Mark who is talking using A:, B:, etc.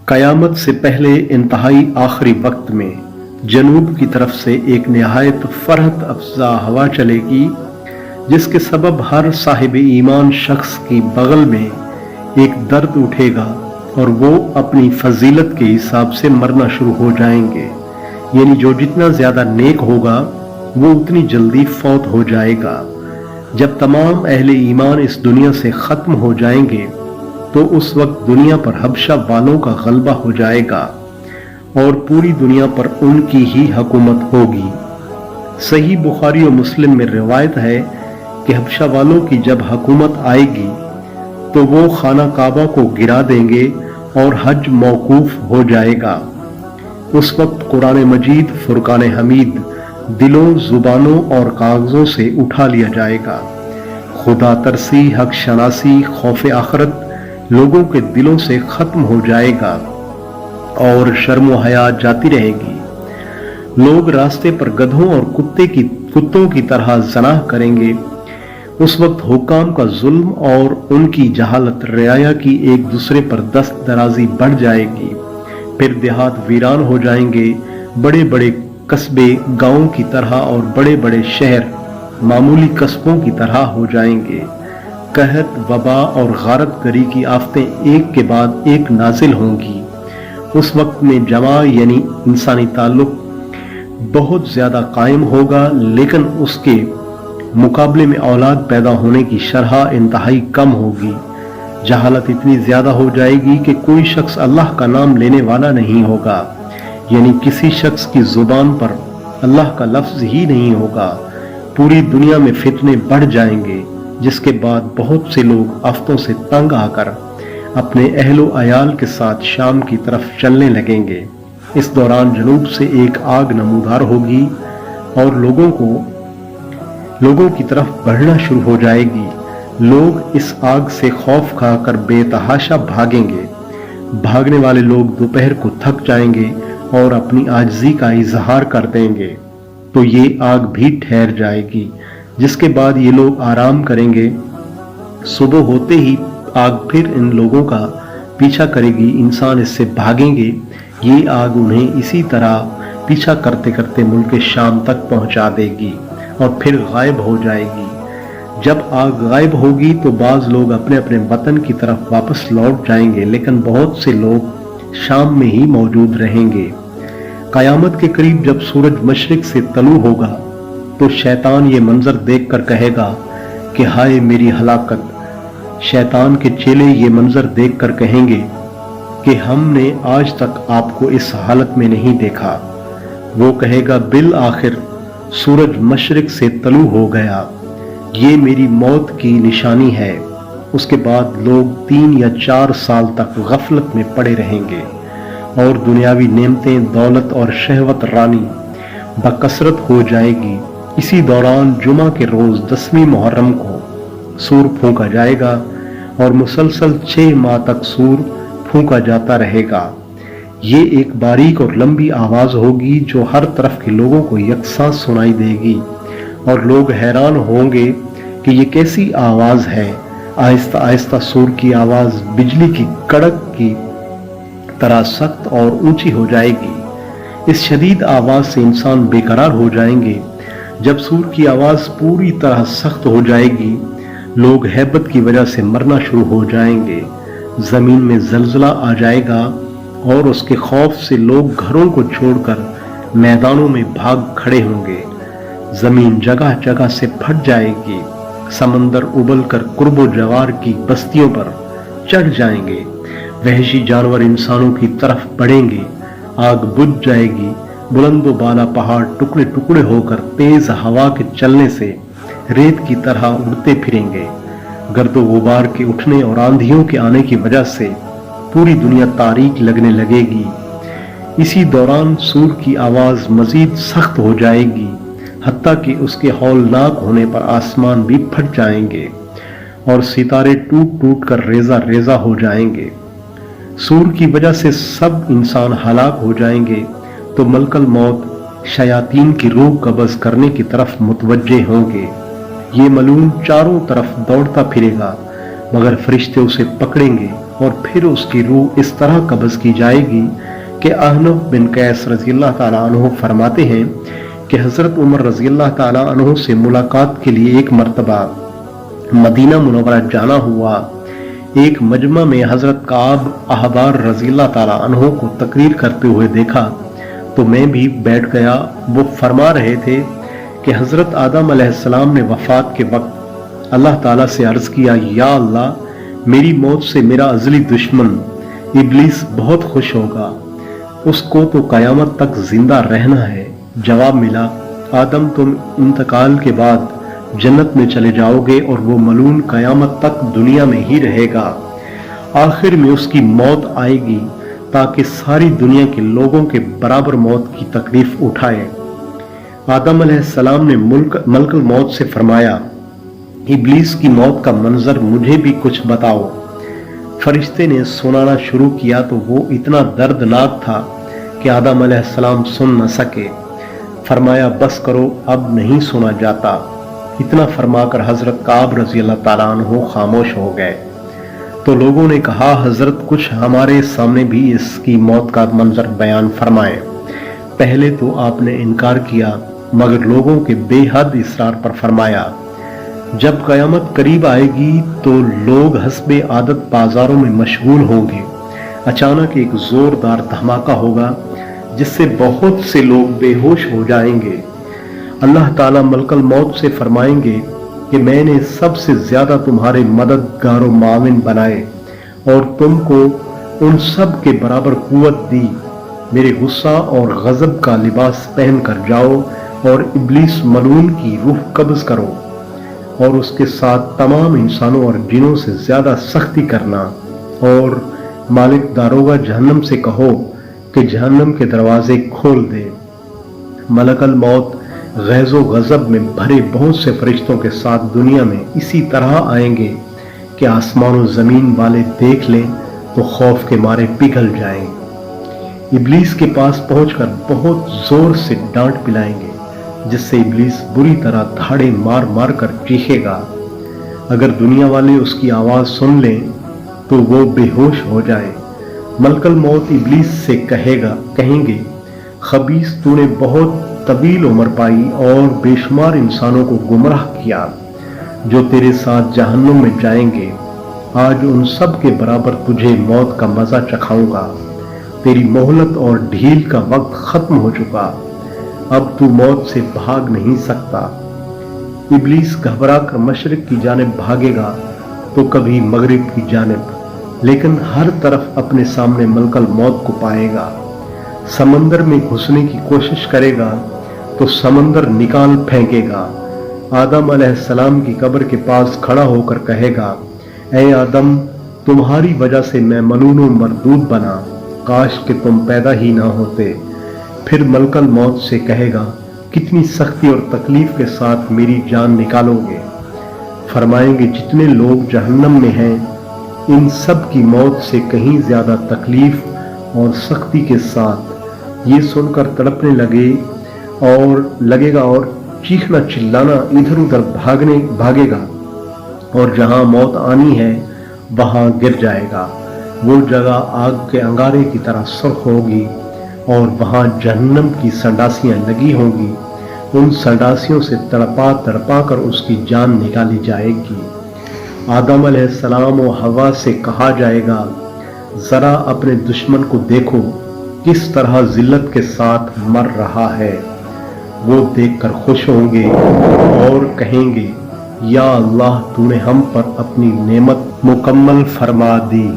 A: क़यामत से पहले इंतहाई आखिरी वक्त में जनूब की तरफ से एक निहायत फरहत अफजा हवा चलेगी, जिसके सबब हर साहिब ईमान शख्स की बगल में एक दर्द उठेगा और वो अपनी फजीलत के हिसाब से मरना शुरू हो जाएंगे। यानी जो जितना ज्यादा नेक होगा वो उतनी जल्दी फौत हो जाएगा। जब तमाम अहले ईमान इस दुनिया से खत्म हो जाएंगे तो उस वक्त दुनिया पर हबशा वालों का गलबा हो जाएगा और पूरी दुनिया पर उनकी ही हुकूमत होगी। सही बुखारी और मुस्लिम में रिवायत है कि हबशा वालों की जब हुकूमत आएगी तो वो खाना काबा को गिरा देंगे और हज मौकूफ हो जाएगा। उस वक्त कुरान मजीद फुरकान हमीद दिलों, जुबानों और कागजों से उठा लिया जाएगा। खुदा तरसी, हक शनासी, खौफ आखरत लोगों के दिलों से खत्म हो जाएगा और शर्म व हया जाती रहेगी। लोग रास्ते पर गधों और कुत्तों की तरह ज़नाह करेंगे। उस वक्त हुक्काम का जुल्म और उनकी जहालत रियाया की एक दूसरे पर दस्त दराजी बढ़ जाएगी। फिर देहात वीरान हो जाएंगे, बड़े बड़े कस्बे गांवों की तरह और बड़े बड़े शहर मामूली कस्बों की तरह हो जाएंगे। कहत, वबा और गारत गरी की आफतें एक के बाद एक नाजिल होंगी। उस वक्त में जमा यानी इंसानी ताल्लुक बहुत ज्यादा कायम होगा, लेकिन उसके मुकाबले में औलाद पैदा होने की शरह इंतहाई कम होगी। जहालत इतनी ज्यादा हो जाएगी कि कोई शख्स अल्लाह का नाम लेने वाला नहीं होगा, यानी किसी शख्स की जुबान पर अल्लाह का लफ्ज ही नहीं होगा। पूरी दुनिया में फितने बढ़ जाएंगे, जिसके बाद बहुत से लोग आफतों से तंग आकर अपने अहलो अयाल के साथ शाम की तरफ चलने लगेंगे। इस दौरान जनूब से एक आग नमूदार होगी और लोगों की तरफ बढ़ना शुरू हो जाएगी। लोग इस आग से खौफ खाकर बेतहाशा भागेंगे। भागने वाले लोग दोपहर को थक जाएंगे और अपनी आजिज़ी का इजहार कर देंगे, तो ये आग भी ठहर जाएगी, जिसके बाद ये लोग आराम करेंगे। सुबह होते ही आग फिर इन लोगों का पीछा करेगी। इंसान इससे भागेंगे। ये आग उन्हें इसी तरह पीछा करते करते मुल्क शाम तक पहुंचा देगी और फिर गायब हो जाएगी। जब आग गायब होगी तो बाज लोग अपने अपने वतन की तरफ वापस लौट जाएंगे, लेकिन बहुत से लोग शाम में ही मौजूद रहेंगे। कयामत के करीब जब सूरज मशरिक से तलू होगा तो शैतान ये मंजर देखकर कहेगा कि हाय मेरी हलाकत। शैतान के चेले ये मंजर देखकर कहेंगे कि हमने आज तक आपको इस हालत में नहीं देखा। वो कहेगा बिल आखिर सूरज मशरिक से तलू हो गया, ये मेरी मौत की निशानी है। उसके बाद लोग 3 या 4 साल तक गफलत में पड़े रहेंगे और दुनियावी नेमतें, दौलत और शहवत रानी बकसरत हो जाएगी। इसी दौरान जुमा के रोज 10वीं मुहर्रम को सूर फूंका जाएगा और मुसलसल 6 माह तक सूर फूंका जाता रहेगा। ये एक बारीक और लंबी आवाज होगी जो हर तरफ के लोगों को यकसां सुनाई देगी और लोग हैरान होंगे कि ये कैसी आवाज है। आहिस्ता आहिस्ता सूर की आवाज बिजली की कड़क की तरह सख्त और ऊंची हो जाएगी। इस शदीद आवाज से इंसान बेकरार हो जाएंगे। जब सूर की आवाज पूरी तरह सख्त हो जाएगी, लोग हैबत की वजह से मरना शुरू हो जाएंगे। जमीन में जलजला आ जाएगा और उसके खौफ से लोग घरों को छोड़कर मैदानों में भाग खड़े होंगे। जमीन जगह जगह से फट जाएगी। समंदर उबल कर कुर्बो जवार की बस्तियों पर चढ़ जाएंगे। वहशी जानवर इंसानों की तरफ बढ़ेंगे। आग बुझ जाएगी। बुलंदो बाला पहाड़ टुकड़े टुकड़े होकर तेज हवा के चलने से रेत की तरह उड़ते फिरेंगे। गर्दो गुबार के उठने और आंधियों के आने की वजह से पूरी दुनिया तारीक लगने लगेगी। इसी दौरान सूर की आवाज मजीद सख्त हो जाएगी, हत्ता कि उसके हौलनाक होने पर आसमान भी फट जाएंगे और सितारे टूट टूट कर रेजा रेजा हो जाएंगे। सूर की वजह से सब इंसान हलाक हो जाएंगे तो मलकल मौत शयातीन की रूह कब्ज करने की तरफ मुतवज्जे होंगे। ये मलून चारों तरफ दौड़ता फिरेगा, मगर फरिश्ते उसे पकड़ेंगे और फिर उसकी रूह इस तरह कब्ज की जाएगी कि अहनफ बिन कैस रज़ी अल्लाह ताला अन्हु फरमाते हैं कि हज़रत उमर रज़ी अल्लाह ताला अन्हु से मुलाकात के लिए एक मर्तबा मदीना मुनव्वरा जाना हुआ। एक मजमा में हज़रत काब अहबार रज़ी अल्लाह ताला अन्हु को तकरीर करते हुए देखा तो मैं भी बैठ गया। वो फरमा रहे थे कि हज़रत आदम अलैहिस्सलाम ने वफ़ात के वक्त अल्लाह ताला से अर्ज़ किया, या अल्लाह, मेरी मौत से मेरा अज़ली दुश्मन इब्लीस बहुत खुश होगा, उसको तो क़यामत तक जिंदा रहना है। जवाब मिला, आदम, तुम इंतकाल के बाद जन्नत में चले जाओगे और वो मलून क़यामत तक दुनिया में ही रहेगा। आखिर में उसकी मौत आएगी ताकि सारी दुनिया के लोगों के बराबर मौत की तकलीफ उठाए। आदम अलैहिस्सलाम ने मलकुल मौत से फरमाया, इब्लीस की मौत का मंजर मुझे भी कुछ बताओ। फरिश्ते ने सुनाना शुरू किया तो वो इतना दर्दनाक था कि आदम अलैहिस्सलाम सुन न सके। फरमाया, बस करो, अब नहीं सुना जाता। इतना फरमाकर हजरत काब रज़ी अल्लाह ताला अन्हु खामोश हो गए। तो लोगों ने कहा, हजरत, कुछ हमारे सामने भी इसकी मौत का मंजर बयान फरमाए। पहले तो आपने इनकार किया, मगर लोगों के बेहद इसरार पर फरमाया, जब कयामत करीब आएगी तो लोग हस्बे आदत बाजारों में मशगूल होंगे। अचानक एक जोरदार धमाका होगा जिससे बहुत से लोग बेहोश हो जाएंगे। अल्लाह ताला मलकल मौत से फरमाएंगे कि मैंने सबसे ज्यादा तुम्हारे मददगार व माविन बनाए और तुमको उन सब के बराबर कुव्वत दी। मेरे गुस्सा और गजब का लिबास पहन कर जाओ और इब्लीस मलून की रूह कब्ज करो और उसके साथ तमाम इंसानों और जिनों से ज्यादा सख्ती करना। और मालिक दारोगा जहन्नम से कहो कि जहन्नम के दरवाजे खोल दे। मलकल मौत गैज़ो गज़ब में भरे बहुत से फरिश्तों के साथ दुनिया में इसी तरह आएंगे कि आसमान और ज़मीन वाले देख लें तो खौफ के मारे पिघल जाएं। इब्लीस के पास पहुंचकर बहुत जोर से डांट पिलाएंगे जिससे इब्लीस बुरी तरह धाड़े मार मार कर चीखेगा। अगर दुनिया वाले उसकी आवाज़ सुन लें तो वो बेहोश हो जाए। मलकल मौत इब्लीस से कहेंगे, खबीस, तूने बहुत तवील उम्र पाई और बेशुमार इंसानों को गुमराह किया जो तेरे साथ जहन्नुम में जाएंगे। आज उन सब के बराबर तुझे मौत का मजा चखाऊंगा। तेरी मोहलत और ढील का वक्त खत्म हो चुका, अब तू मौत से भाग नहीं सकता। इब्लीस घबरा कर मशरिक की जानिब भागेगा तो कभी मगरिब की जानिब, लेकिन हर तरफ अपने सामने मलकल मौत को पाएगा। समंदर में घुसने की कोशिश करेगा तो समंदर निकाल फेंकेगा। आदम अलैहिस्सलाम की कब्र के पास खड़ा होकर कहेगा, ऐ आदम, तुम्हारी वजह से मैं मलून व मरदूद बना, काश कि तुम पैदा ही ना होते। फिर मलकल मौत से कहेगा, कितनी सख्ती और तकलीफ के साथ मेरी जान निकालोगे। फरमाएंगे, जितने लोग जहन्नम में हैं इन सब की मौत से कहीं ज्यादा तकलीफ और सख्ती के साथ। ये सुनकर तड़पने लगेगा और चीखना चिल्लाना इधर उधर भागेगा और जहां मौत आनी है वहां गिर जाएगा। वो जगह आग के अंगारे की तरह सुर्ख होगी और वहां जहन्नम की संडासियां लगी होंगी। उन संडासियों से तड़पा कर उसकी जान निकाली जाएगी। आदम अलैहिस्सलाम और हवा से कहा जाएगा, जरा अपने दुश्मन को देखो किस तरह जिल्लत के साथ मर रहा है। वो देखकर खुश होंगे और कहेंगे, या अल्लाह, तूने हम पर अपनी नेमत मुकम्मल फरमा दी।